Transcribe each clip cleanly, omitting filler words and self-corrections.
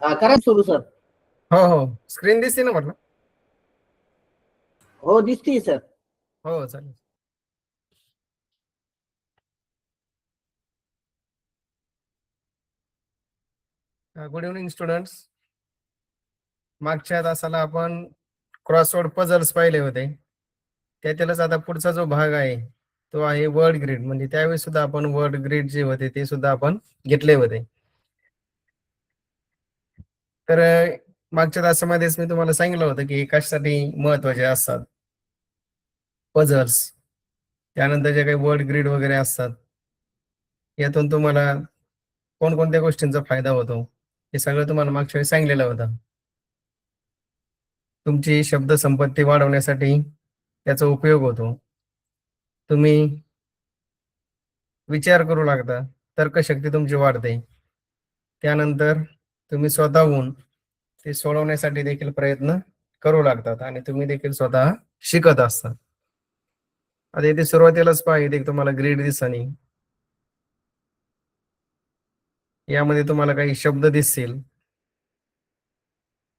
करा सुरू सर. हो हो, स्क्रीन दिसते ना म्हटलं. हो दिसतीये सर. हो चालेल. Good evening students. मागच्या तासाला आपण क्रॉसवर्ड पझल्स पाहिले होते. त्यातीलच आता पुढचा जो भाग आहे तो आहे वर्ड ग्रीड. म्हणजे त्यावेळेस सुद्धा आपण वर्ड ग्रीड जे होते ते सुद्धा आपण घेतले होते. तर मागच्या तासामध्येच मी तुम्हाला सांगितलं होतं की कशासाठी महत्वाचे असतात पझल्स, त्यानंतर जे काही वर्ड ग्रीड वगैरे असतात यातून तुम्हाला कोणकोणत्या गोष्टींचा फायदा होतो हे सगळं तुम्हाला मागच्या वेळी सांगितलेलं होतं. तुमची शब्द संपत्ती वाढवण्यासाठी त्याचा उपयोग होतो. तुम्ही विचार करू लागता, तर्कशक्ती तुमची वाढते. त्यानंतर तुम्ही स्वतःहून ते सोडवण्यासाठी देखील प्रयत्न करू लागतात आणि तुम्ही देखील स्वतः शिकत असता. आता इथे सुरुवातीलाच पाहिजे तुम्हाला ग्रीड दिसणी, यामध्ये तुम्हाला काही शब्द दिसतील.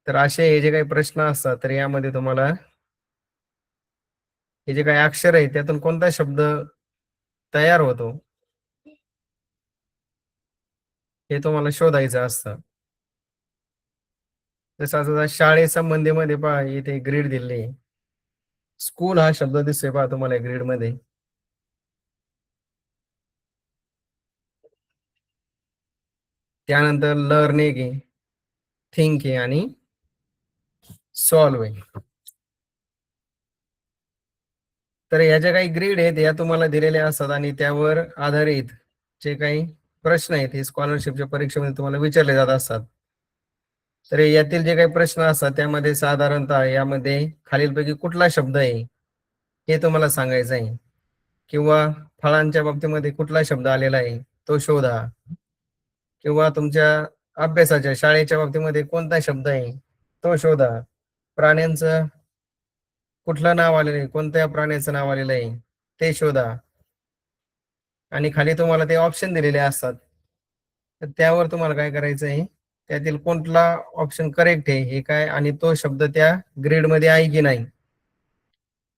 तर असे हे जे काही प्रश्न असतात तर यामध्ये तुम्हाला हे जे काही अक्षर आहे त्यातून कोणता शब्द तयार होतो हे तुम्हाला शोधायचं असतं. जसं आता शाळेसंबंधीमध्ये पहा इथे ग्रीड दिले. स्कूल हा शब्द दिसतोय पहा तुम्हाला ग्रीड मध्ये. त्यानंतर लर्निंग आहे, थिंक आहे आणि सॉल्व आहे. तर या ज्या काही ग्रीड आहेत या तुम्हाला दिलेल्या असतात आणि त्यावर आधारित जे काही प्रश्न आहेत हे स्कॉलरशिपच्या परीक्षेमध्ये तुम्हाला विचारले जात असतात. तर यातील जे काही प्रश्न असतात त्यामध्ये साधारणतः यामध्ये खालीलपैकी कुठला शब्द आहे हे तुम्हाला सांगायचं आहे, किंवा फळांच्या बाबतीमध्ये कुठला शब्द आलेला आहे तो शोधा, किंवा तुमच्या अभ्यासाच्या शाळेच्या बाबतीमध्ये कोणता शब्द आहे तो शोधा, प्राण्यांचं कुठलं नाव आलेलं आहे, कोणत्या प्राण्याचं नाव आलेलं आहे ते शोधा. आणि खाली तुम्हाला ते ऑप्शन दिलेले असतात. तर त्यावर तुम्हाला काय करायचं आहे, त्यातील कोणता ऑप्शन करेक्ट आहे हे काय आणि तो शब्द त्या ग्रेड मध्ये आहे की नाही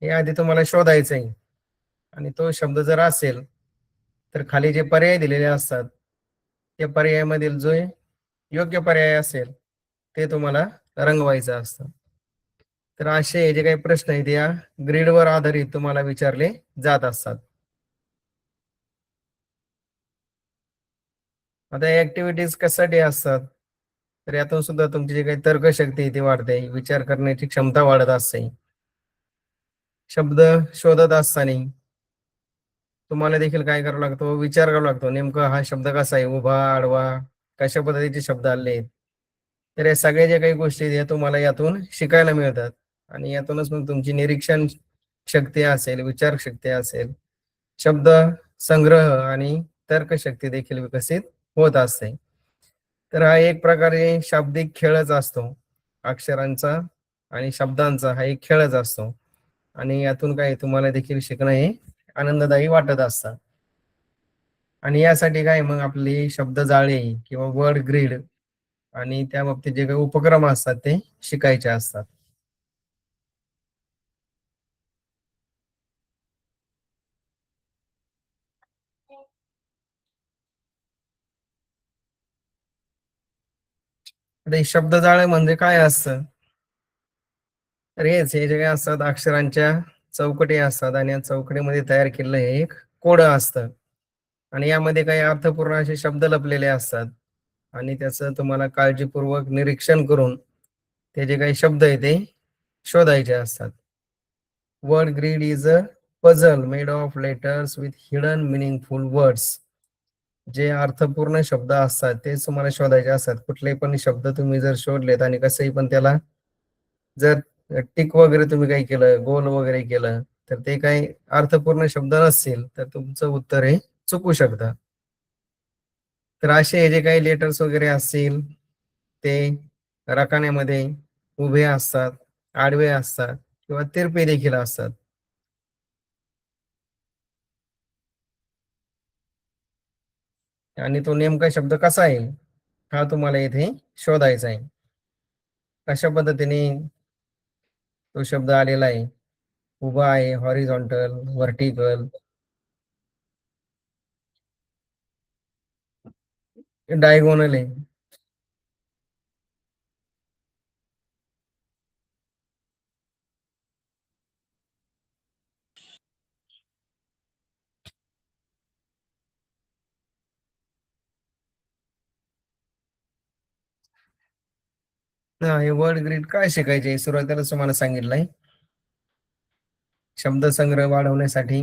हे आधी तुम्हाला शोधायचं आहे. आणि तो शब्द जर असेल तर खाली जे पर्याय दिलेले असतात त्या पर्यायामधील जो योग्य पर्याय असेल ते तुम्हाला रंगवायचं असतं. तर असे जे काही प्रश्न आहेत या ग्रीडवर आधारित तुम्हाला विचारले जात असतात. आता ऍक्टिव्हिटीज कशासाठी असतात, तर यातून सुद्धा तुमची जी काही तर्कशक्ती ती वाढते, विचार करण्याची क्षमता वाढत असते. शब्द शोधत असताना तुम्हाला देखील काय करावं लागतो, विचार करावा लागतो नेमका हा शब्द कसा आहे, उभा आडवा कशा पद्धतीचे शब्द आले आहेत. तर या सगळ्या ज्या काही गोष्टी आहेत या तुम्हाला यातून शिकायला मिळतात आणि यातूनच मग तुमची निरीक्षण शक्ती असेल, विचार शक्ती असेल, शब्द संग्रह आणि तर्कशक्ती देखील विकसित होत असते. तर हा एक प्रकारे शाब्दिक खेळच असतो. अक्षरांचा आणि शब्दांचा हा एक खेळच असतो आणि यातून काय तुम्हाला देखील शिकणं हे आनंददायी वाटत असतं. आणि यासाठी काय मग आपली शब्द जाळे किंवा वर्ड ग्रीड आणि त्या बाबतीत जे काही उपक्रम असतात ते शिकायचे असतात. आता हे शब्द जाळे म्हणजे काय असतं, तर हेच हे जे काही असतात अक्षरांच्या चौकटी असतात आणि या चौकटीमध्ये तयार केलेलं हे एक कोड असतं आणि यामध्ये काही अर्थपूर्ण असे शब्द लपलेले असतात आणि त्याचं तुम्हाला काळजीपूर्वक निरीक्षण करून ते जे काही शब्द आहे ते शोधायचे असतात. Word grid is a puzzle made of letters with hidden meaningful words. जे अर्थपूर्ण शब्द असतात तेच तुम्हाला शोधायचे असतात. कुठले पण शब्द तुम्ही जर शोधलेत आणि कसंही पण त्याला जर टिक वगैरे तुम्ही काही केलं, गोल वगैरे केलं, तर ते काही अर्थपूर्ण शब्द नसतील तर तुमचं उत्तर हे चुकू शकतं. तर असे जे काही लेटर्स वगैरे असतील ते रकान्यामध्ये उभे असतात, आडवे असतात किंवा तिरपे देखील असतात. आणि तो नेमका शब्द कसा आहे हा तुम्हाला इथे शोधायचा आहे. अशा पद्धतीने तो शब्द आलेला आहे. उभा आहे, हॉरिझॉन्टल, व्हर्टिकल, डायगोनल आहे. हे वर्ड ग्रीड काय शिकायचे सुरुवातीलाच तुम्हाला सांगितलंय. शब्दसंग्रह वाढवण्यासाठी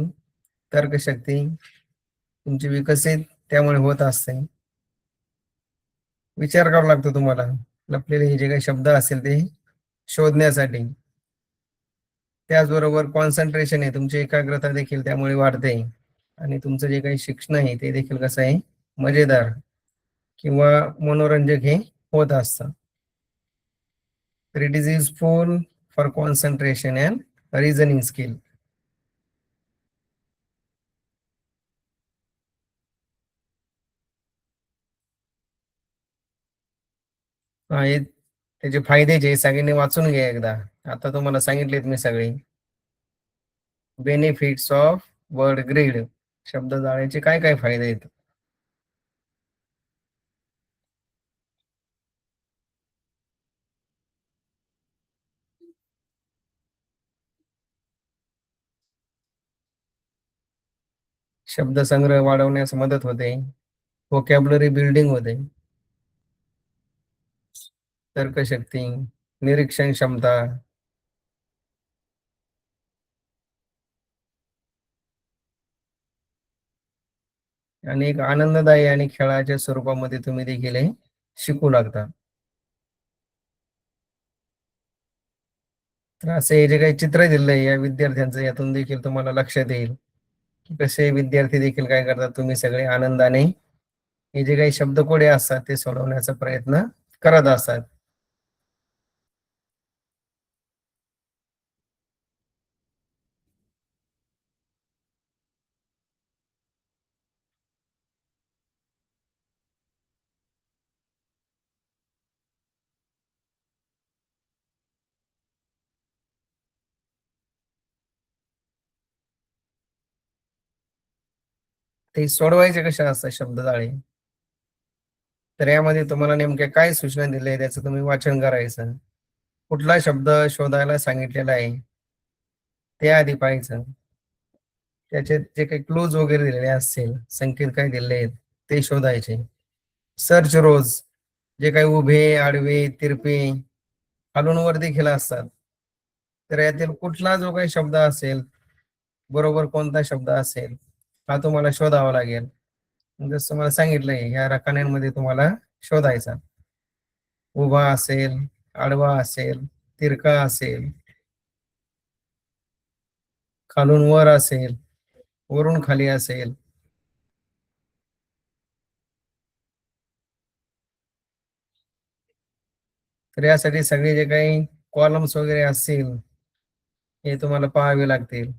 तर्कशक्ती तुमची विकसित त्यामुळे होत असते. विचार करावा लागतो तुम्हाला लपलेले हे जे काही शब्द असेल ते शोधण्यासाठी. त्याचबरोबर कॉन्सन्ट्रेशन आहे, तुमची एकाग्रता देखील त्यामुळे वाढते. आणि तुमचं जे काही शिक्षण आहे ते देखील कसं आहे, मजेदार किंवा मनोरंजक हे होत असतं. तर it is useful for concentration and reasoning skill. हे त्याचे फायदे जे सगळ्यांनी वाचून घ्या एकदा. आता तुम्हाला सांगितलेत मी सगळे बेनिफिट्स ऑफ वर्ड ग्रीड. शब्द जाळ्याचे काय काय फायदे आहेत. शब्दसंग्रह वाढवण्यास मदत होते. व्होकॅब्युलरी बिल्डिंग होते. तर्कशक्ती, निरीक्षण क्षमता, आणि एक आनंददायी आणि खेळाच्या स्वरूपामध्ये तुम्ही देखील हे शिकू लागता. तर असे हे जे काही चित्र दिलंय आहे या विद्यार्थ्यांचं, यातून देखील तुम्हाला लक्षात येईल की कसे विद्यार्थी देखील काय करतात, तुम्ही सगळे आनंदाने हे जे काही शब्दकोडे असतात ते सोडवण्याचा प्रयत्न करत असतात. ते सोडवायचे कशा असतात शब्दजाळे. तर यामध्ये तुम्हाला नेमक्या काय सूचना दिल्या आहे त्याचं तुम्ही वाचन करायचं. कुठला शब्द शोधायला सांगितलेला आहे ते आधी पाहायचं. त्याचे जे काही क्लूज वगैरे दिलेले असतील, संकेत काय दिले आहेत ते शोधायचे. सर्च रोज, जे काही उभे, आडवे, तिरपे, खालून वर देखील असतात. तर यातील कुठला जो काही शब्द असेल, बरोबर कोणता शब्द असेल, हा तुम्हाला शोधावा लागेल. जसं मला सांगितलंय ह्या रकान्यांमध्ये तुम्हाला शोधायचा. उभा असेल, आडवा असेल, तिरका असेल, खालून वर असेल, वरून खाली असेल. तर यासाठी सगळे जे काही कॉलम्स वगैरे असतील हे तुम्हाला पाहावे लागतील.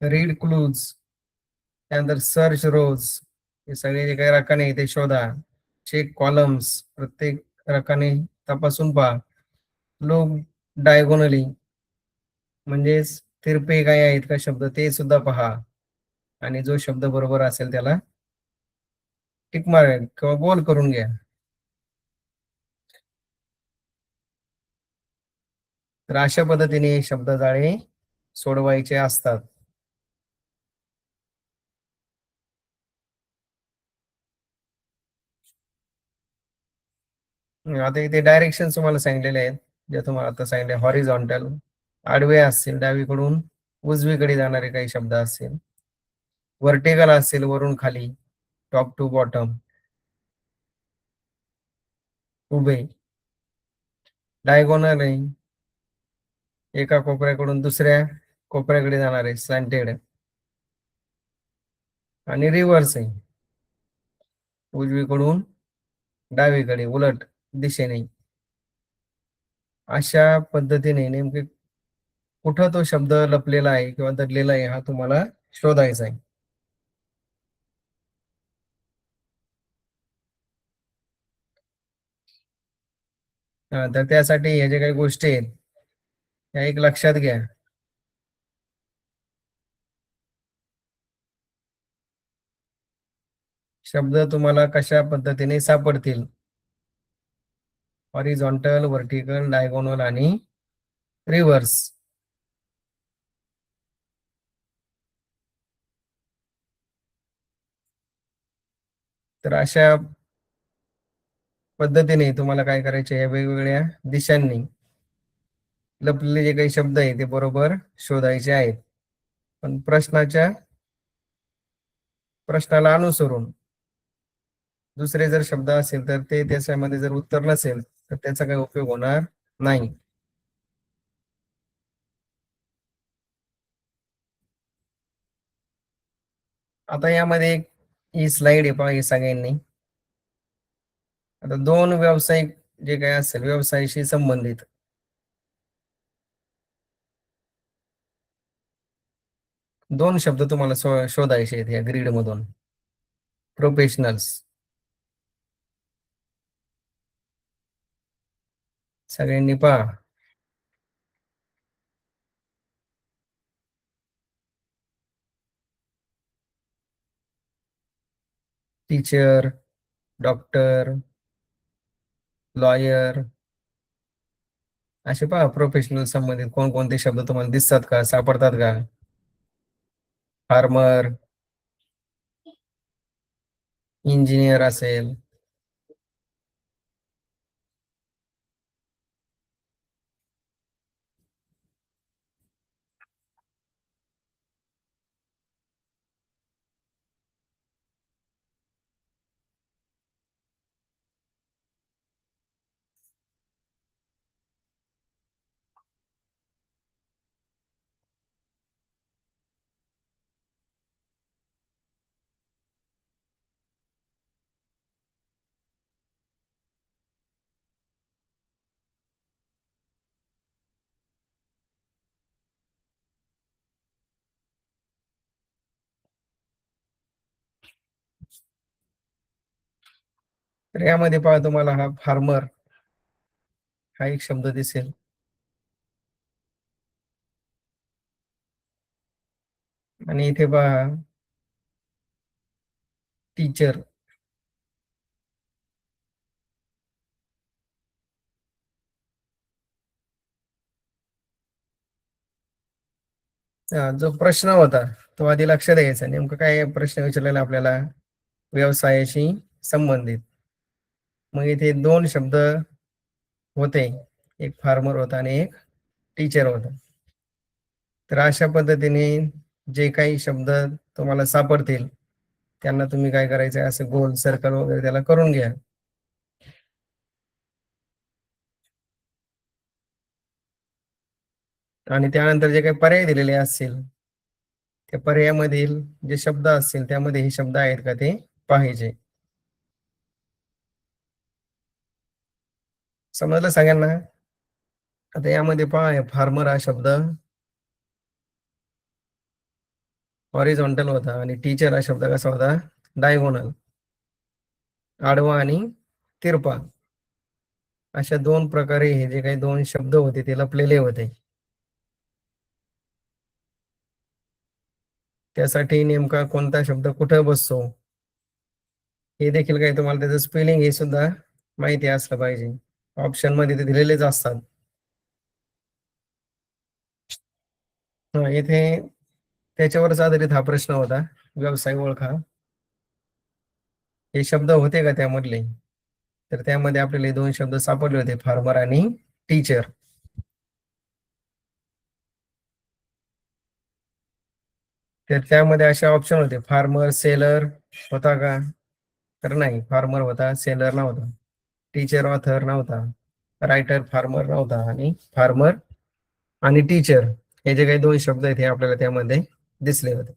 रीड क्लूज, त्यानंतर सर्च रोज, हे सगळे जे काही रकाने आहे ते शोधा. चेक कॉलम्स, प्रत्येक रकाने तपासून पहा. लोक डायगोनली, म्हणजेच तिरपे काय आहेत का शब्द ते सुद्धा पहा. आणि जो शब्द बरोबर असेल त्याला टिक मार किंवा गोल करून घ्या. तर अशा पद्धतीने शब्दजाळे सोडवायचे असतात. आता इथे डायरेक्शन तुम्हाला सांगितलेले आहेत, जे तुम्हाला आता सांगितले. हॉरिझॉन्टल, आडवे असतील डावीकडून उजवीकडे जाणारे काही शब्द असतील. व्हर्टिकल असेल वरून खाली, टॉप टू बॉटम. उभे, डायगोनल आहे, एका कोपऱ्याकडून दुसऱ्या कोपऱ्याकडे जाणारे स्लॅन्टेड. आणि रिव्हर्स आहे, उजवीकडून डावीकडे उलट दिशेने. अशा पद्धतीने नेमके कुठं तो शब्द लपलेला आहे किंवा दडलेला आहे हा तुम्हाला शोधायचा आहे. तर त्यासाठी हे जे काही गोष्टी आहेत त्या एक लक्षात घ्या. शब्द तुम्हाला कशा पद्धतीने सापडतील? हॉरिझॉन्टल, व्हर्टिकल, डायगोनल आणि रिव्हर्स. तर अशा पद्धतीने तुम्हाला काय करायचे, या वेगवेगळ्या दिशांनी लपलेले जे काही शब्द आहेत ते बरोबर शोधायचे आहेत. पण प्रश्नाला अनुसरून दुसरे जर शब्द असेल तर ते त्याच्यामध्ये जर उत्तर नसेल तर त्याचा काही उपयोग होणार नाही. आता यामध्ये एक ही स्लाइड आहे पहा, ही सगळ्यांनी. आता दोन व्यावसायिक जे काही असेल व्यवसायाशी संबंधित दोन शब्द तुम्हाला शोधायचे आहेत या ग्रीड मधून. प्रोफेशनल्स. सगळ्यांनी पहा. टीचर, डॉक्टर, लॉयर, असे पहा प्रोफेशनल संबंधित कोणकोणते शब्द तुम्हाला दिसतात का, सापडतात का? फार्मर, इंजिनियर असेल, तर यामध्ये पहा तुम्हाला हा फार्मर हा एक शब्द दिसेल. आणि इथे पहा टीचर. जो प्रश्न होता तो आधी लक्षात द्यायचा, नेमकं काय प्रश्न विचारलेला आपल्याला, व्यवसायाशी संबंधित. मग इथे दोन शब्द होते, एक फार्मर होता आणि एक टीचर होता. तर अशा पद्धतीने जे काही शब्द तुम्हाला सापडतील त्यांना तुम्ही काय करायचं, असं गोल सर्कल वगैरे त्याला करून घ्या. आणि त्यानंतर जे काही पर्याय दिलेले असतील त्या पर्यायामधील जे शब्द असतील त्यामध्ये हे शब्द आहेत का ते पाहिजे. समजलं सगळ्यांना? आता यामध्ये पहा, फार्मर हा शब्द हॉरिझॉन्टल होता आणि टीचर हा शब्द कसा होता, डायगोनल, आडवा आणि तिरपा. अशा दोन प्रकारे हे जे काही दोन शब्द होते ते लपलेले होते. त्यासाठी नेमका कोणता शब्द कुठं बसतो हे देखील काही तुम्हाला त्याचं स्पेलिंग हे सुद्धा माहिती असलं पाहिजे. ऑप्शन मध्ये ते दिलेलेच असतात. इथे त्याच्यावरच आधारित हा प्रश्न होता, व्यवसाय ओळखा. हे शब्द होते का त्यामधले? तर त्यामध्ये आपल्याला हे दोन शब्द सापडले होते, फार्मर आणि टीचर. तर त्यामध्ये असे ऑप्शन होते, फार्मर, सेलर होता का? तर नाही, फार्मर होता, सेलर नव्हता. टीचर, ऑथर नव्हता. रायटर, फार्मर नव्हता. आणि फार्मर आणि टीचर हे जे काही दोन शब्द आहेत हे आपल्याला त्यामध्ये दिसले होते.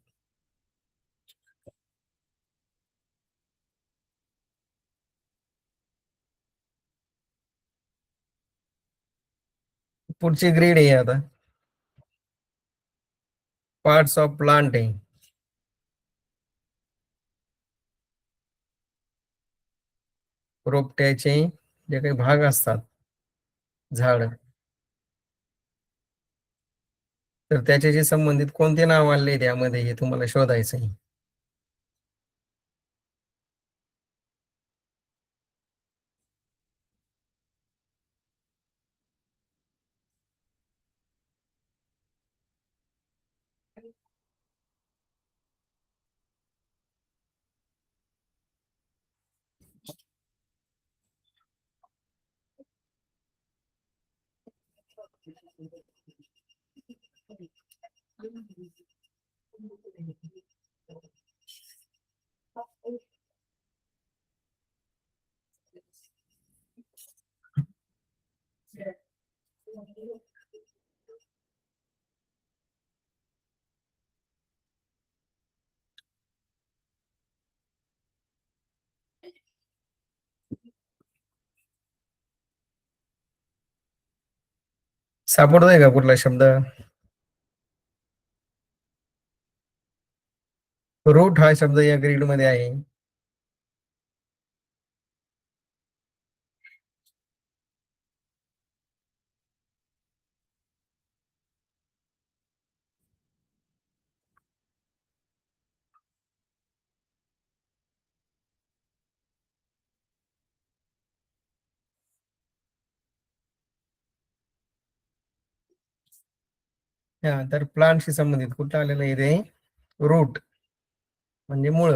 पुढची ग्रीड आहे आता, पार्ट्स ऑफ प्लांट आहे. रोपट्याचे जे काही भाग असतात झाड. तर त्याच्याशी संबंधित कोणते नाव आले त्यामध्ये हे तुम्हाला शोधायचं आहे. सापडतोय का कुठला शब्द? रूट हा शब्द या ग्रीड मध्ये आहे. हा, तर प्लांटशी संबंधित कुठं आलेलं आहे ते? रूट म्हणजे मूळ.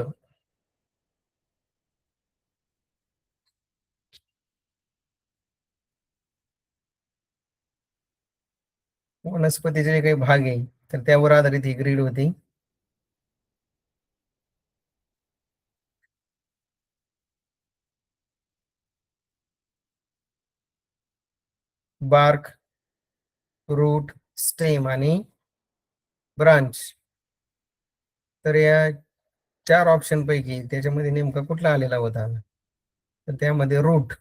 वनस्पतीचे जे काही भाग आहे तर त्यावर आधारित ही ग्रीड होती. बार्क, रूट, स्टेम आणि ब्रांच. तर या 4 ऑप्शन पैकी त्याच्यामध्ये नेमका कुठला आलेला होता? तर त्यामध्ये रूट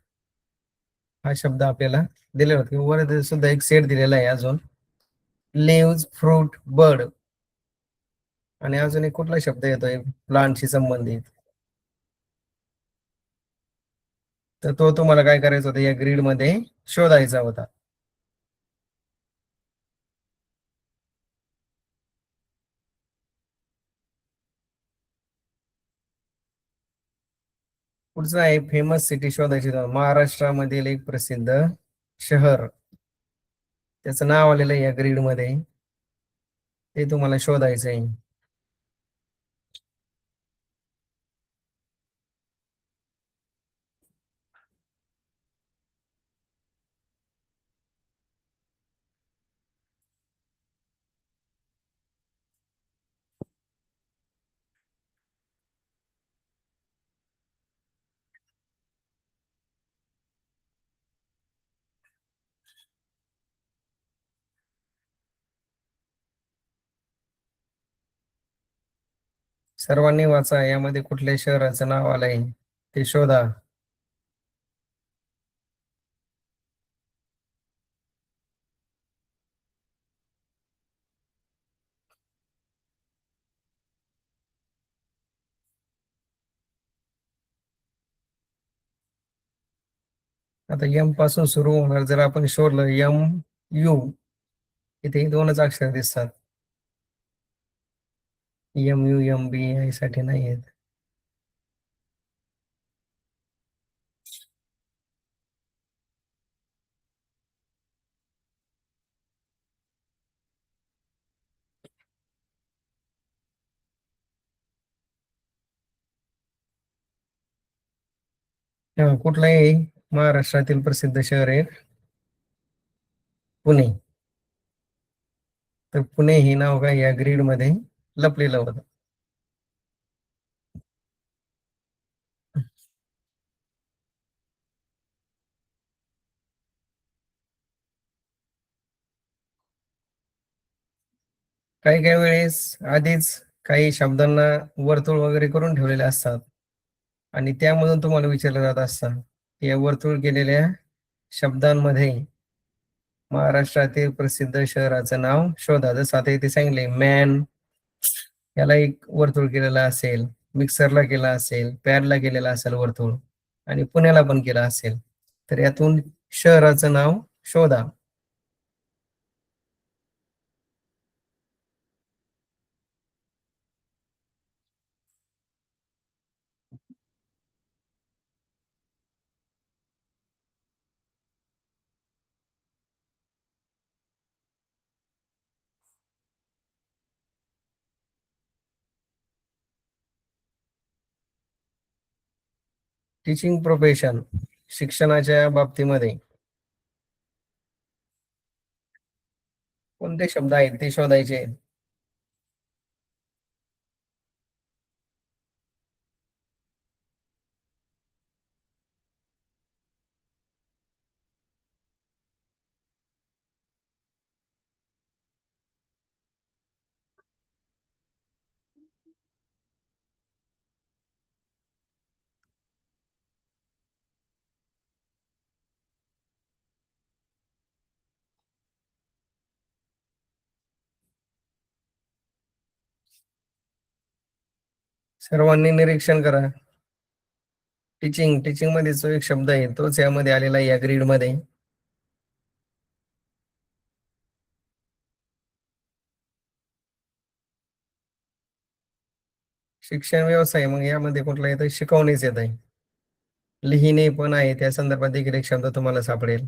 हा शब्द आपल्याला दिलेला होता. वर सुद्धा एक सेट दिलेला आहे अजून. Leaves, fruit, bird. आणि अजून एक कुठला शब्द येतोय प्लांटशी संबंधित? तर तो तुम्हाला काय करायचा होता, या ग्रीड मध्ये शोधायचा होता. पुढचं आहे फेमस सिटी शोधायची. महाराष्ट्रामधील एक प्रसिद्ध शहर, त्याचं नाव आलेलं आहे या ग्रीड मध्ये, ते तुम्हाला शोधायचं आहे. सर्वांनी वाचा, यामध्ये कुठल्या शहराचं नाव आलंय ते शोधा. आता यम पासून सुरू होणार, जर आपण शोधलं यम यू, इथे 2च अक्षर दिसतात. यम यू एम बी यासाठी नाही आहेत. कुठलाही महाराष्ट्रातील प्रसिद्ध शहर आहे पुणे. तर पुणे हे नाव काय या ग्रीड मध्ये लपलेलं होतं. काही काही वेळेस आधीच काही शब्दांना वर्तुळ वगैरे करून ठेवलेले असतात आणि त्यामधून तुम्हाला विचारलं जात असतं, या वर्तुळ केलेल्या शब्दांमध्ये महाराष्ट्रातील प्रसिद्ध शहराचं नाव शोधा. जसं आता इथे सांगितले मॅन, याला एक वर्तुळ केलेला असेल, मिक्सरला केला असेल, पॅडला केलेला असेल वर्तुळ, आणि पुण्याला पण केला असेल. तर यातून शहराचं नाव शोधा. टीचिंग प्रोफेशन, शिक्षणाच्या बाबतीमध्ये कोणते शब्द आहेत ते शोधायचे आहेत. सर्वांनी निरीक्षण करा. टीचिंग, टीचिंग मध्ये जो एक शब्द आहे तोच यामध्ये आलेला आहे या ग्रीड मध्ये. शिक्षण व्यवसाय, मग यामध्ये कुठला येतं? शिकवणेच येत आहे. लिहिणे पण आहे, त्या संदर्भात देखील एक शब्द तुम्हाला सापडेल.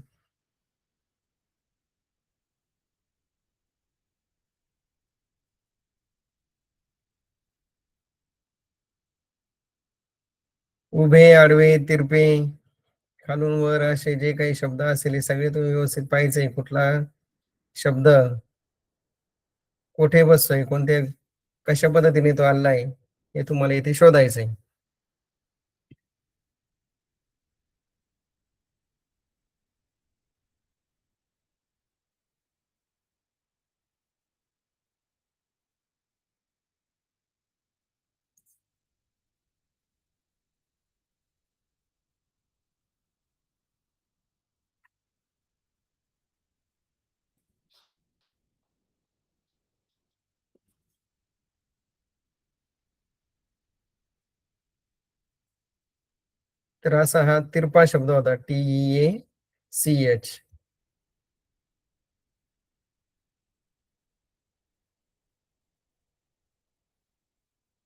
उभे, आडवे, तिरपे, खालून वर असे जे काही शब्द असेल हे सगळे तुम्ही व्यवस्थित पाहिजे. कुठला शब्द कुठे बसतोय, कोणत्या कशा पद्धतीने तो आलाय हे तुम्हाला इथे शोधायचंय. तर असा हा तिरपा शब्द होता, TEACH.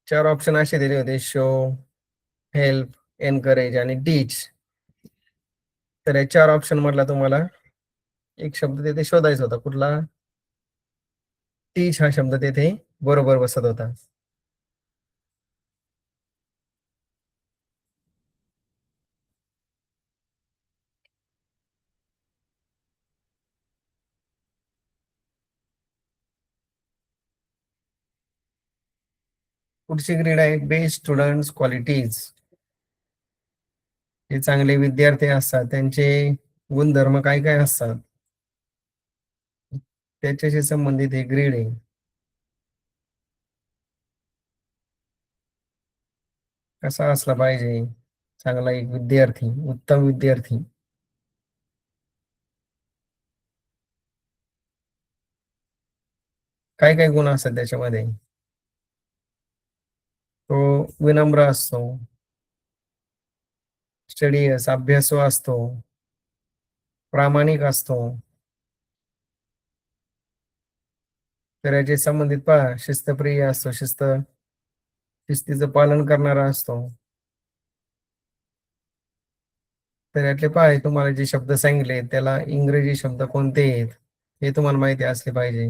4 ऑप्शन असे दिले होते: शो, हेल्प, एनकरेज आणि टीच. तर या 4 ऑप्शन मधला तुम्हाला एक शब्द तिथे शोधायचा होता. कुठला? टीच हा शब्द तिथे बरोबर बसत होता. पुढची ग्रेड आहे बेस्ट स्टुडंट्स क्वालिटीज. हे चांगले विद्यार्थी असतात त्यांचे गुणधर्म काय काय असतात त्याच्याशी संबंधित हे ग्रेड आहे. कसा असला पाहिजे चांगला एक विद्यार्थी, उत्तम विद्यार्थी? काय काय गुण असतात त्याच्यामध्ये? तो विनम्र असतो, स्टडियस अभ्यासू असतो, प्रामाणिक असतो. तर याचे संबंधित पहा, शिस्तप्रिय असतो, शिस्तीचं पालन करणारा असतो. तर यातले पहा, तुम्हाला जे शब्द सांगितले त्याला इंग्रजी शब्द कोणते आहेत हे तुम्हाला माहिती असले पाहिजे.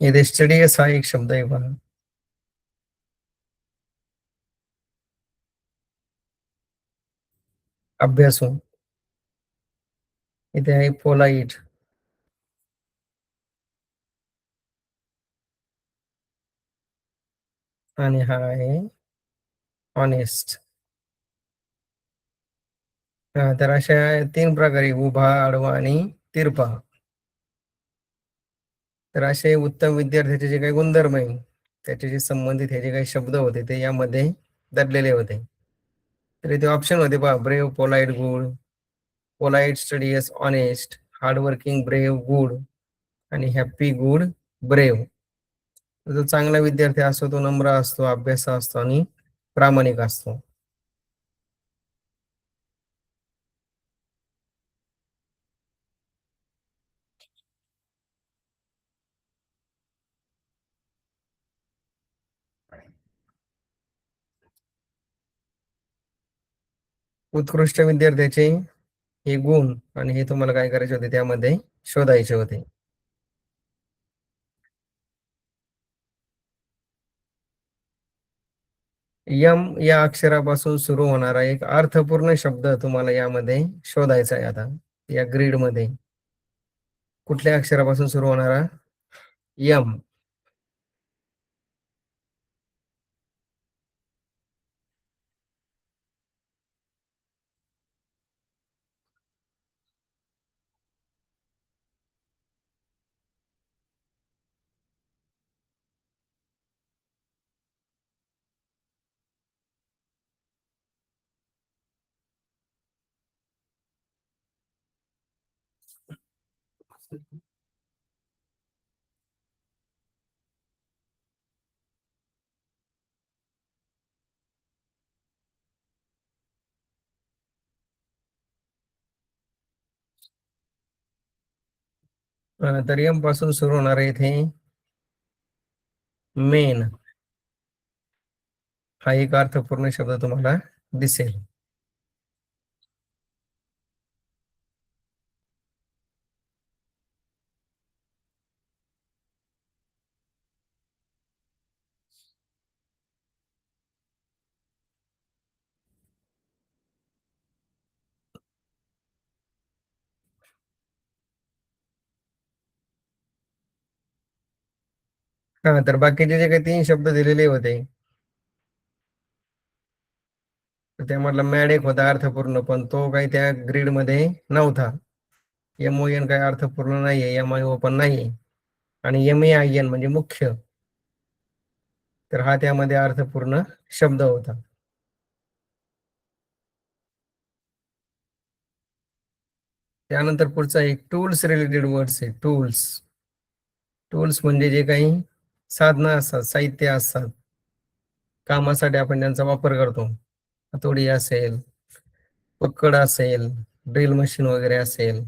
इथे स्टडियस हा एक शब्द आहे पहा. अभ्यासू. इथे आहे पोलाईट. आणि हा आहे ऑनेस्ट. हा, तर अशा 3 प्रकारे उभा, आडवा आणि तिरपा. तर असे उत्तम विद्यार्थ्याचे जे काही गुणधर्म आहे, त्याच्याशी संबंधित हे जे काही शब्द होते ते यामध्ये दडलेले होते. तर इथे ऑप्शन होते पहा: brave, polite, good. Polite, studious, honest. Hardworking, brave, good. आणि हॅप्पी, गुड, ब्रेव. जो चांगला विद्यार्थी असतो तो नम्र असतो, अभ्यास असतो आणि प्रामाणिक असतो. उत्कृष्ट विद्यार्थ्याचे हे गुण आणि हे तुम्हाला काय करायचे होते, त्यामध्ये शोधायचे होते. यम या अक्षरापासून सुरू होणारा एक अर्थपूर्ण शब्द तुम्हाला यामध्ये शोधायचा आहे आता, या ग्रीड मध्ये. कुठल्या अक्षरापासून सुरू होणारा? यम. तर यम पासून सुरू होणारा इथे मेन हा एक अर्थपूर्ण शब्द तुम्हाला दिसेल. हा, तर बाकीचे जे काही 3 शब्द दिलेले होते, तर त्यामधला मॅड एक होता अर्थपूर्ण, पण तो काही त्या ग्रीड मध्ये नव्हता. एम ओ एन काही अर्थपूर्ण नाहीये, एम आय ओ पण नाहीये. आणि एम ए आय एन म्हणजे मुख्य, तर हा त्यामध्ये अर्थपूर्ण शब्द होता. त्यानंतर पुढचा एक टूल्स रिलेटेड वर्ड्स आहे. टूल्स. टूल्स म्हणजे जे काही साधनं असतात, साहित्य असतात, कामासाठी आपण त्यांचा वापर करतो. हातोडी असेल, पकड असेल, ड्रिल मशीन वगैरे असेल,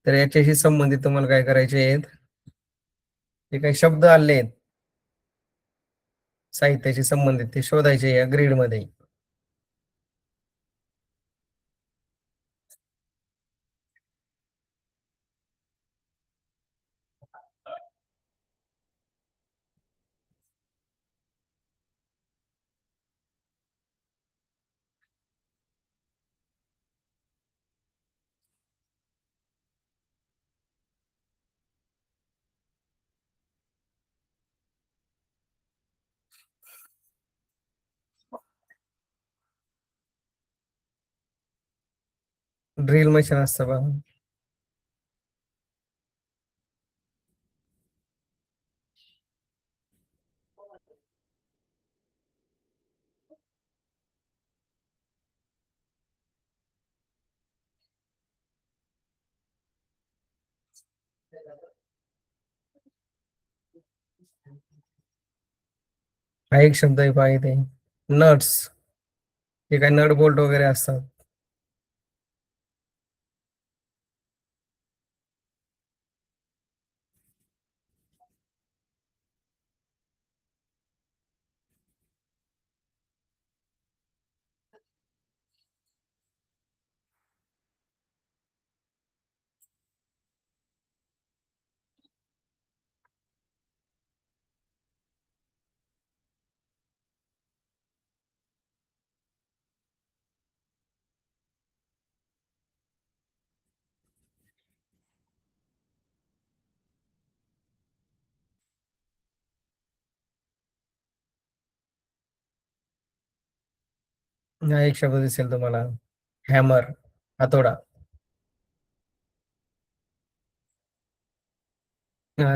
तर याच्याशी संबंधित तुम्हाला काय करायचे आहेत, जे काही शब्द आले आहेत साहित्याशी संबंधित, ते शोधायचे या ग्रीड मध्ये. ड्रिल मशीन असतं बघा. हा एक शब्द आहे पहा इथे, नट्स. हे काही नट बोल्ट वगैरे असतात. हा एक शब्द दिसेल तुम्हाला. हॅमर, हातोडा.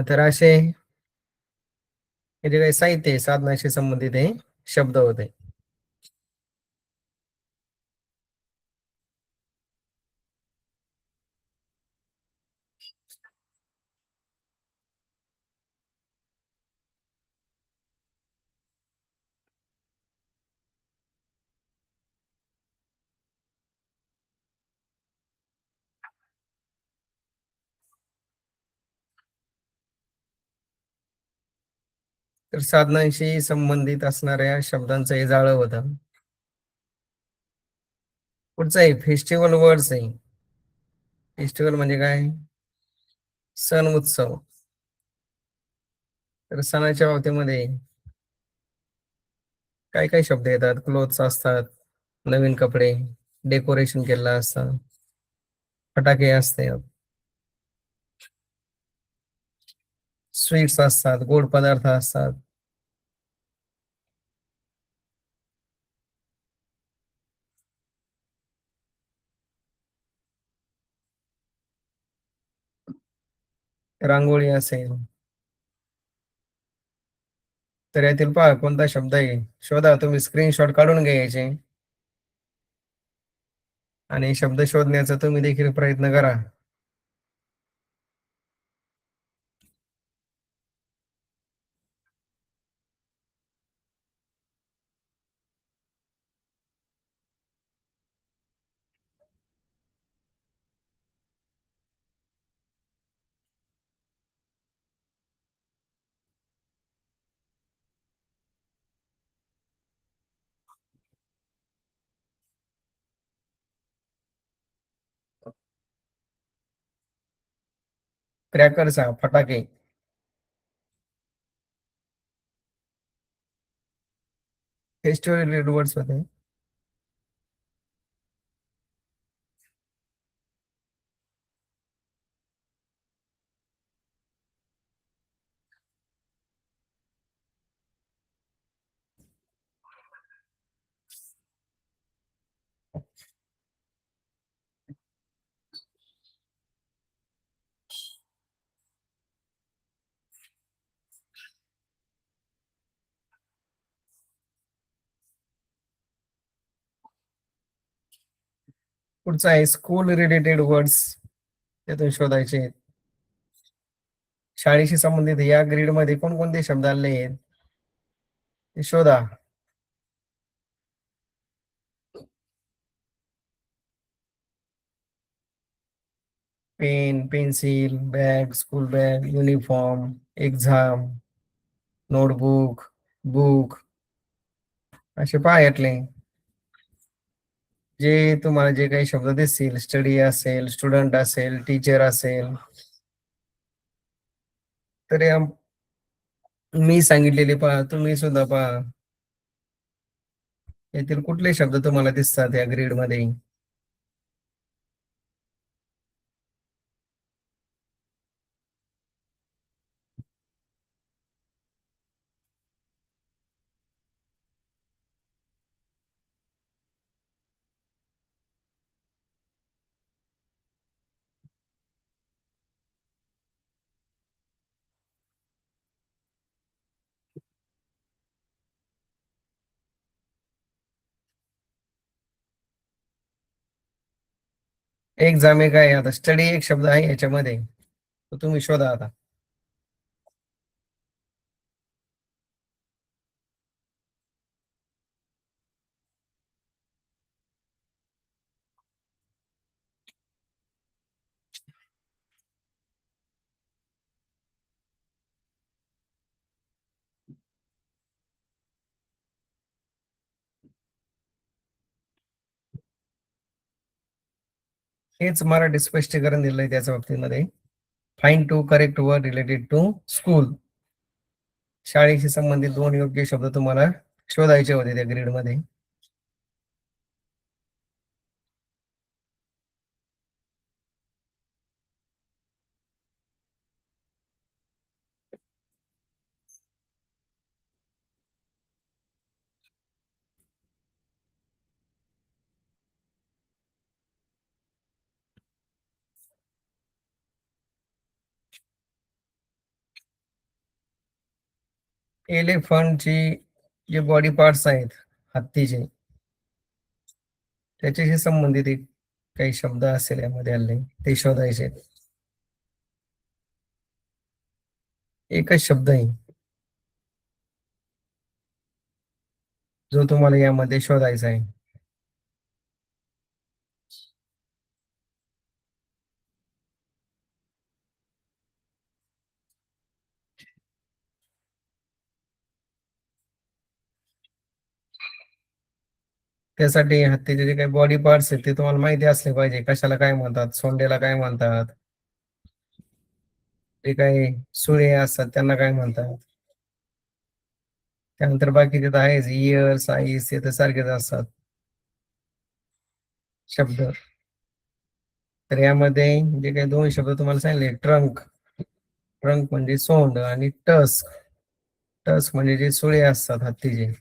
तर असे हे जे काही साहित्य आहे, साधनाशी संबंधित हे शब्द होते. तर साधनांशी संबंधित असणाऱ्या शब्दांचं हे जाळं होतं. पुढचं आहे फेस्टिवल वर्ड्स आहे. फेस्टिवल म्हणजे काय? सण उत्सव. तर सणाच्या बाबतीमध्ये काय काय शब्द येतात? क्लोथ्स असतात, नवीन कपडे, डेकोरेशन केलेलं असतं, फटाके असते, स्वीट्स असतात, गोड पदार्थ असतात. रांगोळी असेल. तर यातील पहा कोणता शब्द आहे, शोधा. तुम्ही स्क्रीनशॉट काढून घ्यायचे आणि शब्द शोधण्याचा तुम्ही देखील प्रयत्न करा. क्रॅकर्स, फटाके. फेस्टिवल रिलेटेड वर्ड्स होते. पुढचा आहे स्कूल रिलेटेड वर्ड्स, त्यातून शोधायचे आहेत. शाळेशी संबंधित या ग्रीड मध्ये कोणकोणते शब्द आले आहेत ते शोधा. Pen, pencil, bag, school bag, uniform, exam, notebook, book. असे पहा यातले जे तुम्हाला जे काही शब्द दिसतील, स्टडी असेल, स्टुडंट असेल, टीचर असेल, तर मी सांगितलेले पहा, तुम्ही सुद्धा पहा. यातील कुठले शब्द तुम्हाला दिसतात या ग्रीड मध्ये? एक्झाम एक आहे, आता स्टडी एक शब्द आहे याच्यामध्ये, तो तुम्ही शोधा आता. हेच मराठी स्पष्टीकरण दिलंय त्याच्या बाबतीमध्ये. Find two correct word related to school. शाळेशी संबंधित दोन योग्य शब्द तुम्हाला शोधायचे होते त्या ग्रीड मध्ये. एलिफंटची जे बॉडी पार्ट्स आहेत हत्तीचे, त्याच्याशी संबंधित एक काही शब्द असेल यामध्ये आले, ते शोधायचे. एकच शब्द आहे जो तुम्हाला यामध्ये शोधायचा आहे. त्यासाठी हत्तीचे जे काही बॉडी पार्ट्स आहेत ते तुम्हाला माहिती असले पाहिजे. कशाला काय म्हणतात, सोंडेला काय म्हणतात, जे काही सुळे असतात त्यांना काय म्हणतात. त्यानंतर बाकीचे तर आहेच, इयर्स, आईस, ते तर सारखेच असतात शब्द. तर यामध्ये जे काही दोन शब्द तुम्हाला सांगितले, ट्रंक, ट्रंक म्हणजे सोंड, आणि टस्क, टस्क म्हणजे जे सुळे असतात हत्तीचे.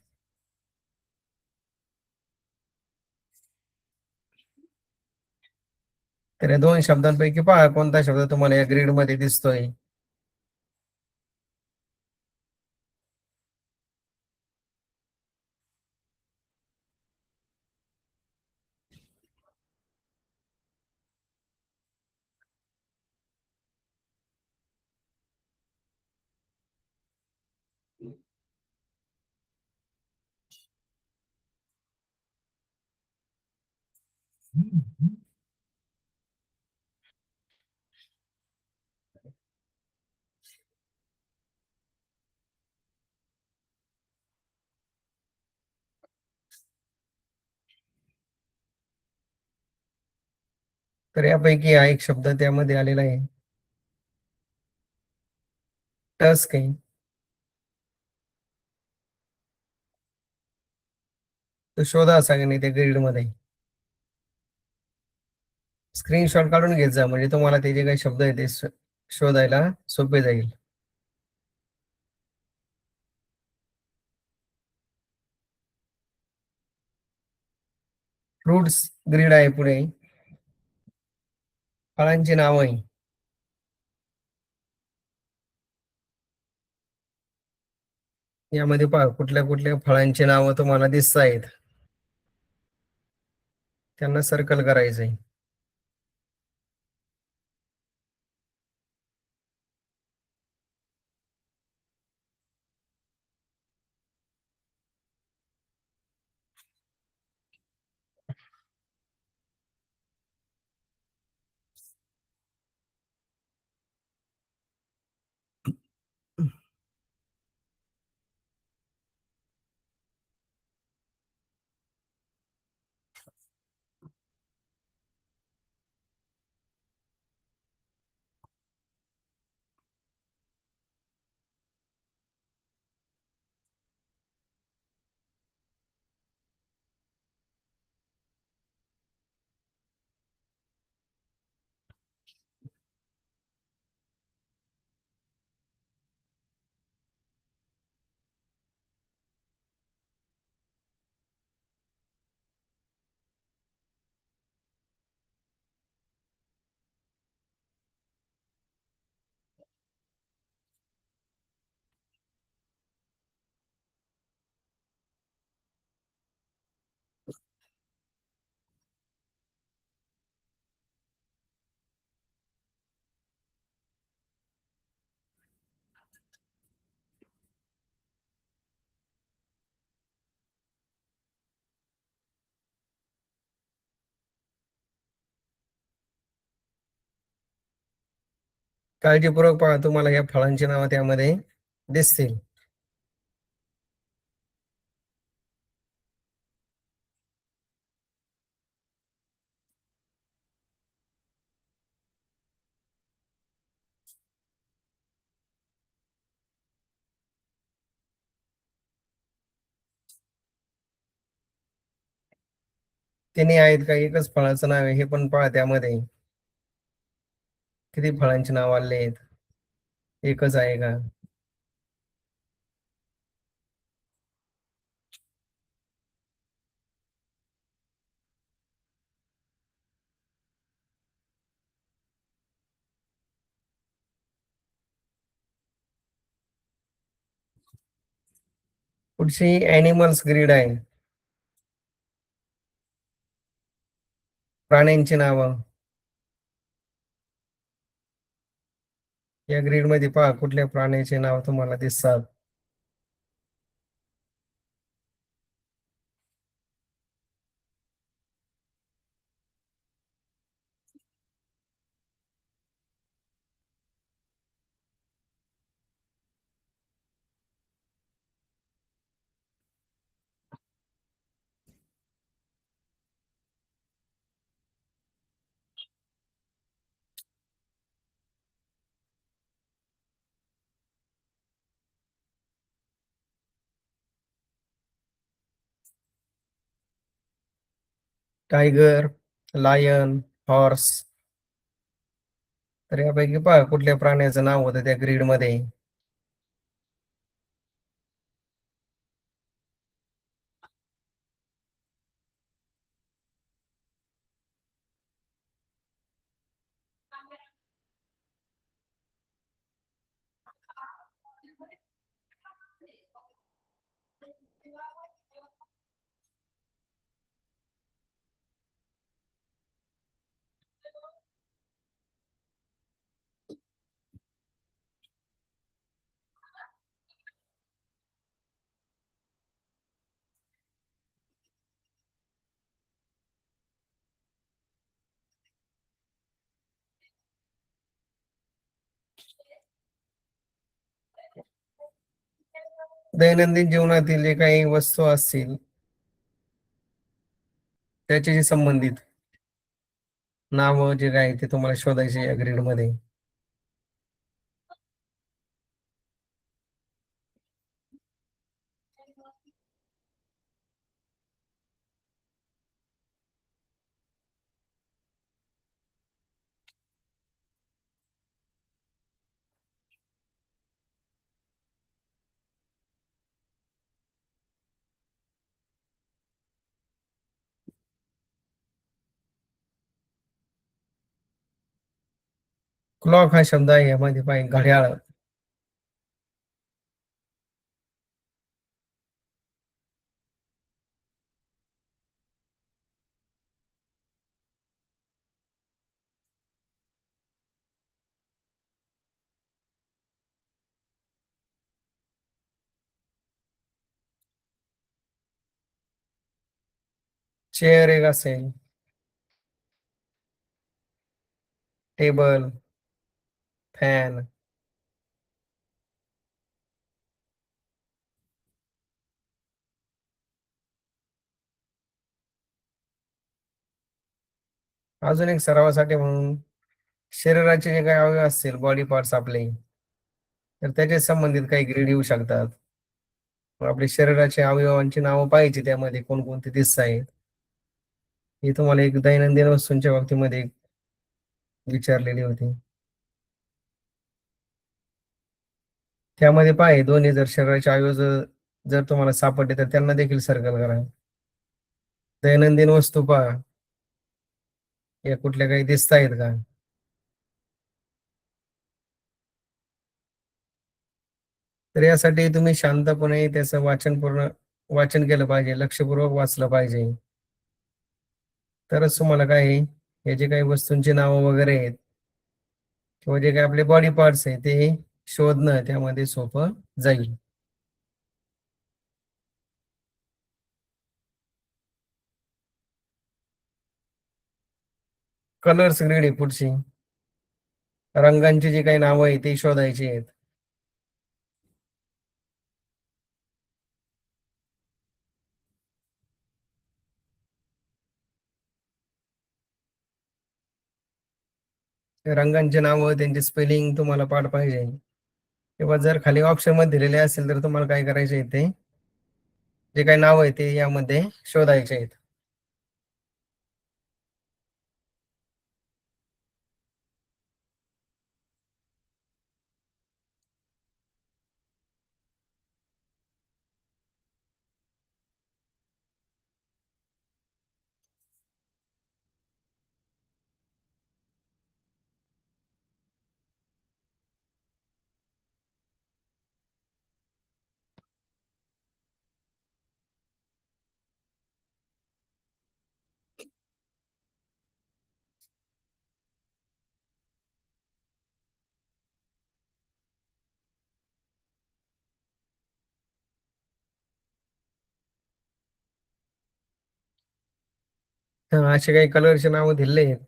तर या दोन शब्दांपैकी पहा कोणता शब्द तुम्हाला या ग्रीड मध्ये दिसतोय. तर यापैकी हा एक शब्द त्यामध्ये आलेला आहे, टस्क आहे. तो शोधा सगळ्यांनी त्या ग्रीड मध्ये. स्क्रीनशॉट काढून घेत जा, म्हणजे तुम्हाला ते जे काही शब्द आहे ते शोधायला सोपे जाईल. फ्रुट्स ग्रीड आहे पुढे, फळांची नाव आहे. यामध्ये पहा कुठल्या कुठल्या फळांची नावं तुम्हाला दिसत आहेत, त्यांना सर्कल करायचंय. काळजीपूर्वक पहा, तुम्हाला या फळांची नावं त्यामध्ये दिसतील. तिन्ही आहेत का एकच फळाचं नाव आहे हे पण पहा, त्यामध्ये किती फळांची नाव आले आहेत, एकच आहे का. पुढची ॲनिमल्स ग्रीड आहे. प्राण्यांची नावं. या ग्रीड मध्ये पहा कुठल्या प्राण्याचे नाव तुम्हाला दिसतात. Tiger, lion, horse. तर यापैकी पहा कुठल्या प्राण्याचं नाव होतं त्या ग्रीड मध्ये. दैनंदिन जीवनातील जे काही वस्तू असतील त्याच्याशी संबंधित नाव जे काय ते तुम्हाला शोधायचे या ग्रीड मध्ये. क्लॉक हा शब्द आहे यामध्ये पाहिजे घड्याळ. चेअर एक असेल. Table, fan. अजून एक सरावासाठी म्हणून शरीराचे जे काही अवयव असतील बॉडी पार्ट्स आपले तर त्याच्या संबंधित काही ग्रेड येऊ शकतात. मग आपल्या शरीराच्या अवयवांची नावं पाहिजे त्यामध्ये कोणकोणते दिसत आहेत. ही तुम्हाला एक दैनंदिन वस्तूंच्या बाबतीमध्ये विचारलेली होती. त्यामध्ये पाहे दोन्ही जर शरीराचे अवयव जर तुम्हाला सापडले तर त्यांना देखील सर्कल करा. दैनंदिन वस्तू पहा या कुठल्या काही दिसत आहेत का. तर यासाठी तुम्ही शांतपणे त्याचं वाचन केलं पाहिजे, लक्षपूर्वक वाचलं पाहिजे. तरच तुम्हाला काय आहे, हे जे काही वस्तूंची नावं वगैरे आहेत किंवा जे काही आपले बॉडी पार्ट्स आहे ते शोधणं त्यामध्ये सोपं जाईल. कलर्स ग्रेड आहे पुढची. रंगांची जी काही नावं आहे ती शोधायची आहेत. त्या रंगांची नावं त्यांची स्पेलिंग तुम्हाला पाठ पाहिजे. किंवा जर खाली ऑप्शन मध्ये दिलेले असेल तर तुम्हाला काय करायचे आहे ते जे काही नाव आहे ते यामध्ये शोधायचे आहेत. असे काही कलरचे नावं दिले आहेत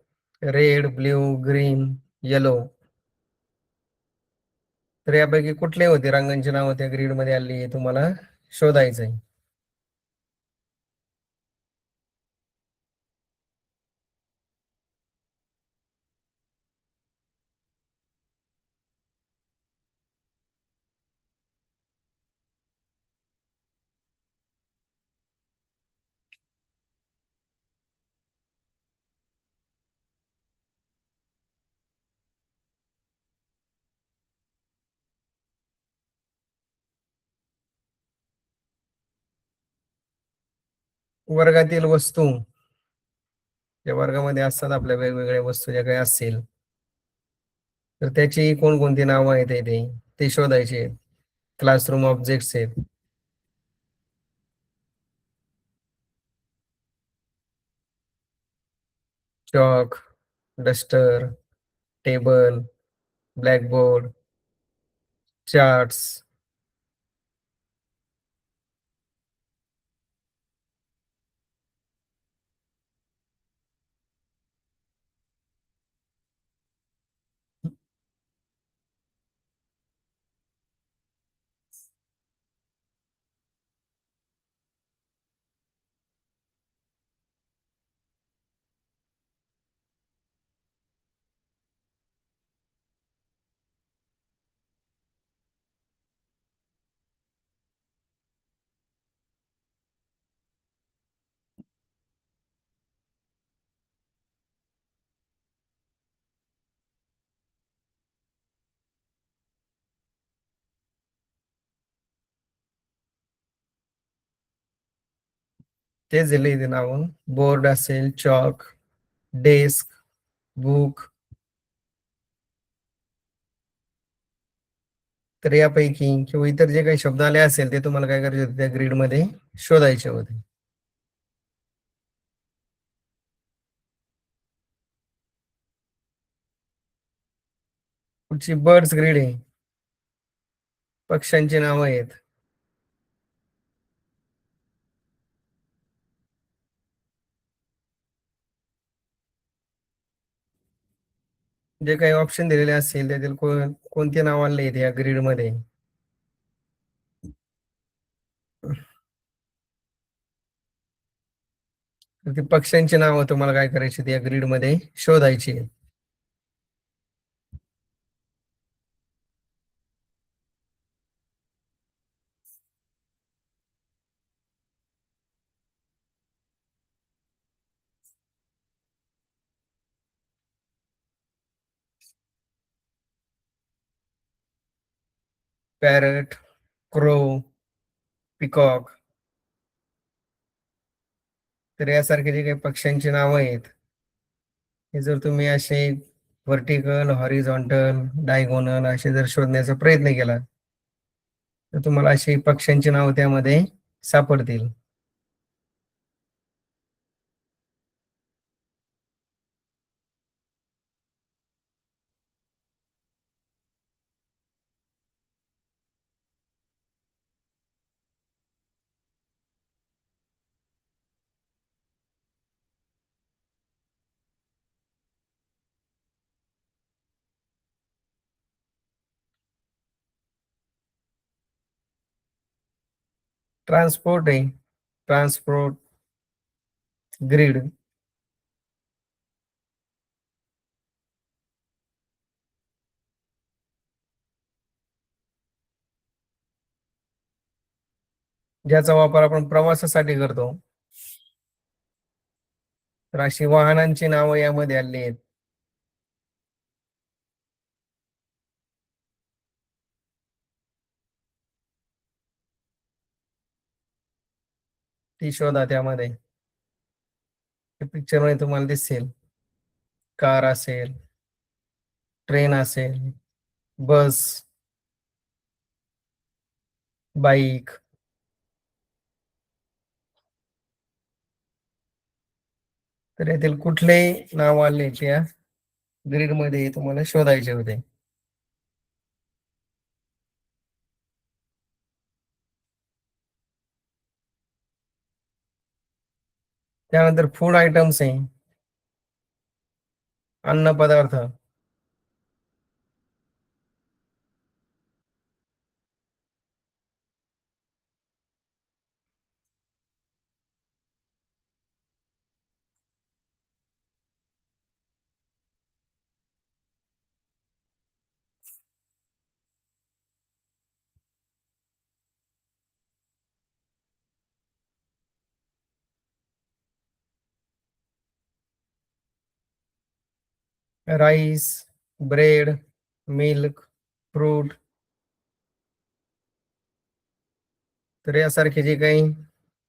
रेड, ब्ल्यू, ग्रीन, येलो. तर यापैकी कुठले होते रंगांची नावं त्या ग्रीड मध्ये आली हे तुम्हाला शोधायचंय. वर्गातील वस्तू, ज्या वर्गामध्ये असतात आपल्या वेगवेगळ्या वस्तू ज्या काही असतील, तर त्याची कोणकोणती नावं आहेत ते शोधायचे आहेत. क्लासरूम ऑब्जेक्ट्स आहेत. Chalk, duster, table, blackboard, charts. तेच दिले इथे नावं. बोर्ड असेल, चॉक, डेस्क, बुक. तर यापैकी किंवा इतर जे काही शब्द आले असेल ते तुम्हाला काय करायचे होते त्या ग्रीड मध्ये शोधायचे होते. पुढची बर्ड्स ग्रीड आहे. पक्ष्यांची नावं आहेत. जे काही ऑप्शन दिलेले असतील त्यातील कोणते नाव आले आहेत या ग्रीड मध्ये. तर ती पक्ष्यांची नावं तुम्हाला काय करायची या ग्रीड मध्ये शोधायची आहेत. Parrot, crow, peacock. तर यासारखे जे काही पक्ष्यांची नावं आहेत हे जर तुम्ही असे व्हर्टिकल, हॉरिझॉन्टल, डायगोनल असे जर शोधण्याचा प्रयत्न केला तर तुम्हाला अशी पक्ष्यांची नावं त्यामध्ये सापडतील. ट्रान्सपोर्ट आहे. Transport grid. ज्याचा वापर आपण प्रवासासाठी करतो. तर अशी वाहनांची नावं यामध्ये आली आहेत. ती शोधा त्यामध्ये. पिक्चर मध्ये तुम्हाला दिसेल. कार असेल, ट्रेन असेल, बस, बाईक. तर यातील कुठले नाव आले त्या ग्रीड मध्ये तुम्हाला शोधायचे होते. त्यानंतर फूड आयटम्स आहे, अन्न पदार्थ. Rice, bread, milk, fruit. तर यासारखे जे काही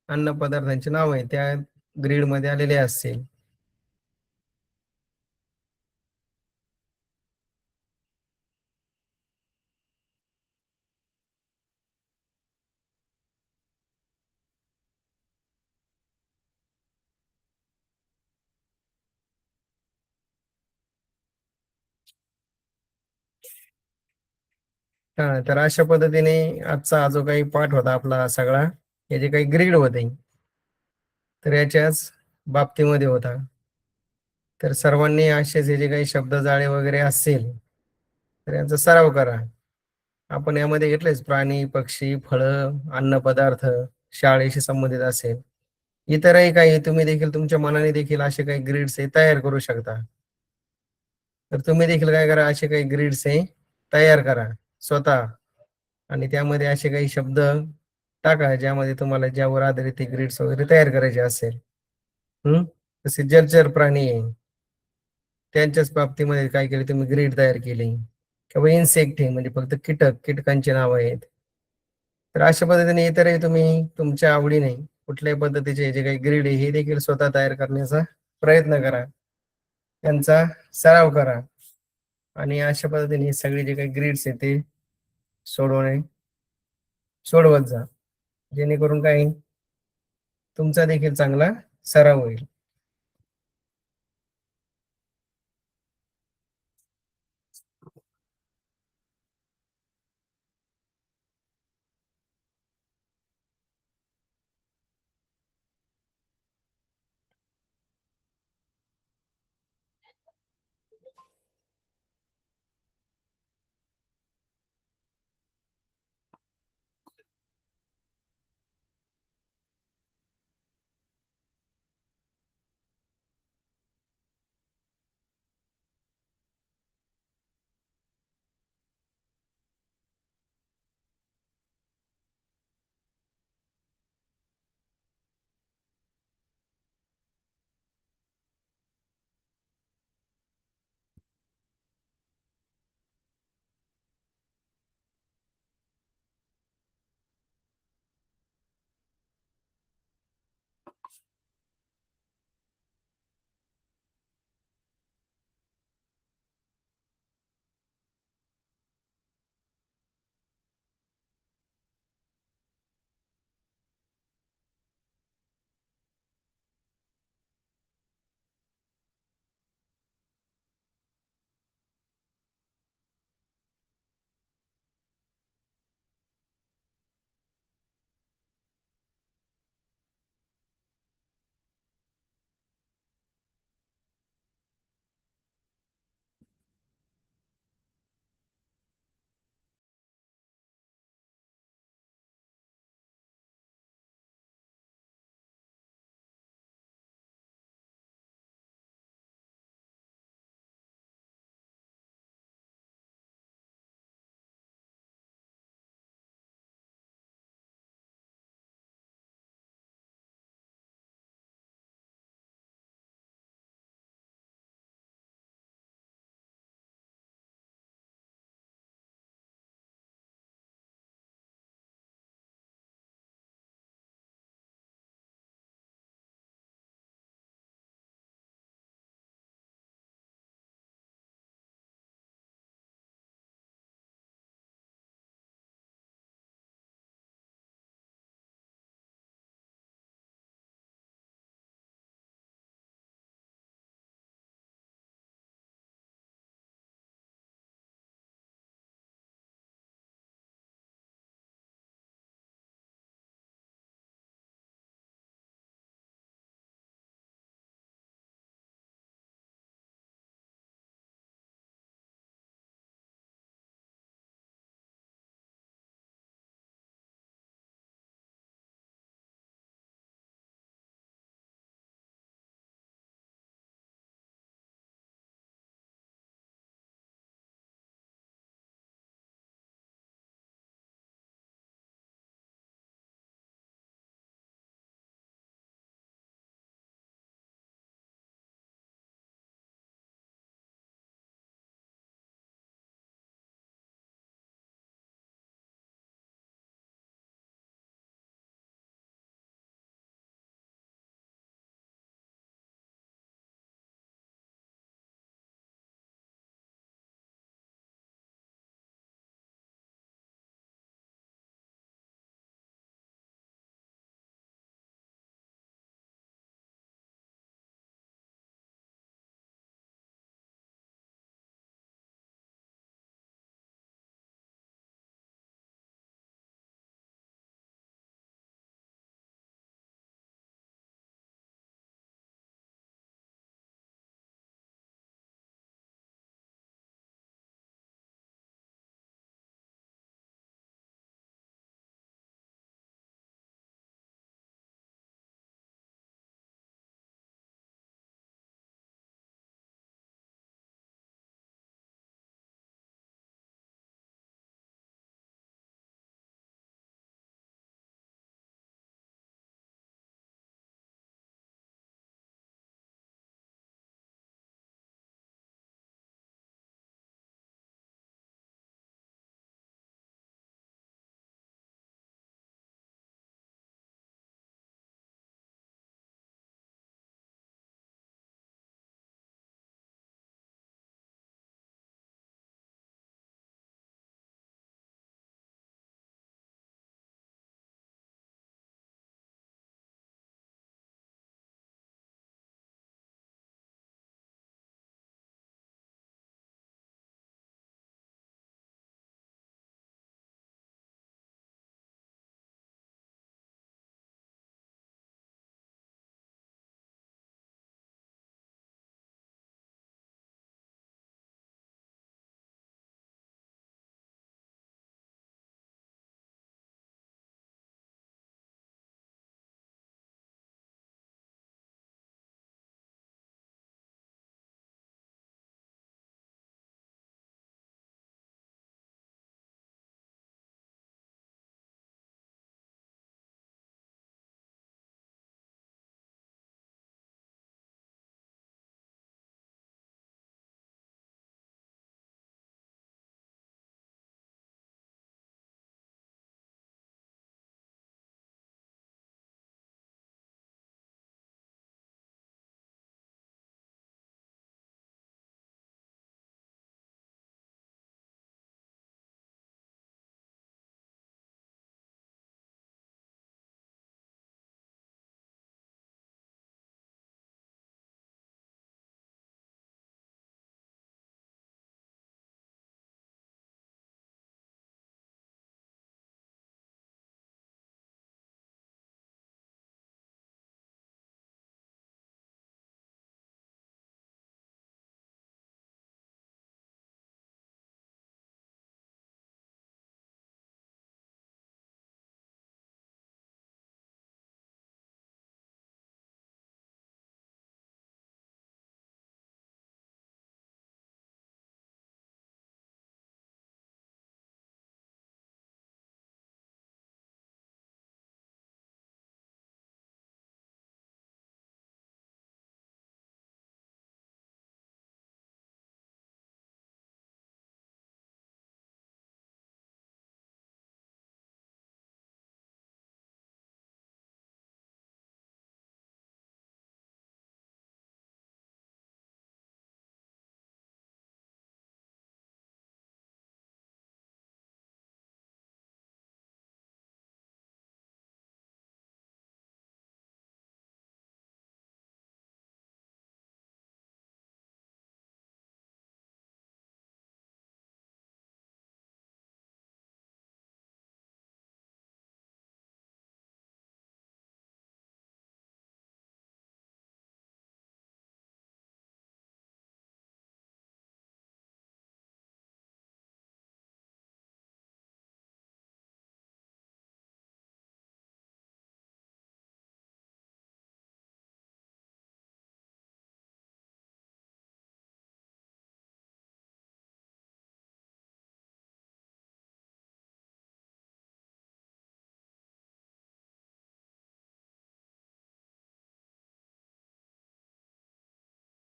अन्न पदार्थांची नाव आहे त्या ग्रीड मध्ये आलेले असतील. हा, तर अशा पद्धतीने आजचा हा जो काही पाठ होता आपला सगळा, हे जे काही ग्रीड होते तर याच्याच बाबतीमध्ये होता. तर सर्वांनी असेच हे जे काही शब्द जाळे वगैरे असतील तर यांचा सराव करा. आपण यामध्ये घेतलेच प्राणी, पक्षी, फळं, अन्न पदार्थ, शाळेशी संबंधित असेल. इतरही काही तुम्ही देखील तुमच्या मनाने देखील असे काही ग्रिड्स हे तयार करू शकता. तर तुम्ही देखील काय करा, असे काही ग्रिड्स हे तयार करा स्वतः, आणि त्यामध्ये असे काही शब्द टाका ज्यामध्ये तुम्हाला ज्यावर आधारित ते ग्रिड्स वगैरे तयार करायचे असेल. हम्म. जसे जलचर प्राणी आहे, त्यांच्याच बाबतीमध्ये काय केले तुम्ही, ग्रीड तयार केली. किंवा इन्सेक्ट आहे म्हणजे फक्त कीटक, कीटकांची नावं आहेत. तर अशा पद्धतीने इतरही तुम्ही तुमच्या आवडीने कुठल्याही पद्धतीचे जे काही ग्रीड आहे हे देखील स्वतः तयार करण्याचा प्रयत्न करा, त्यांचा सराव करा, आणि अशा पद्धतीने सगळे जे काही ग्रीड्स आहेत ते सोडवणे सोडवत जा, जेणेकरून काही तुमचा देखील चांगला सराव होईल.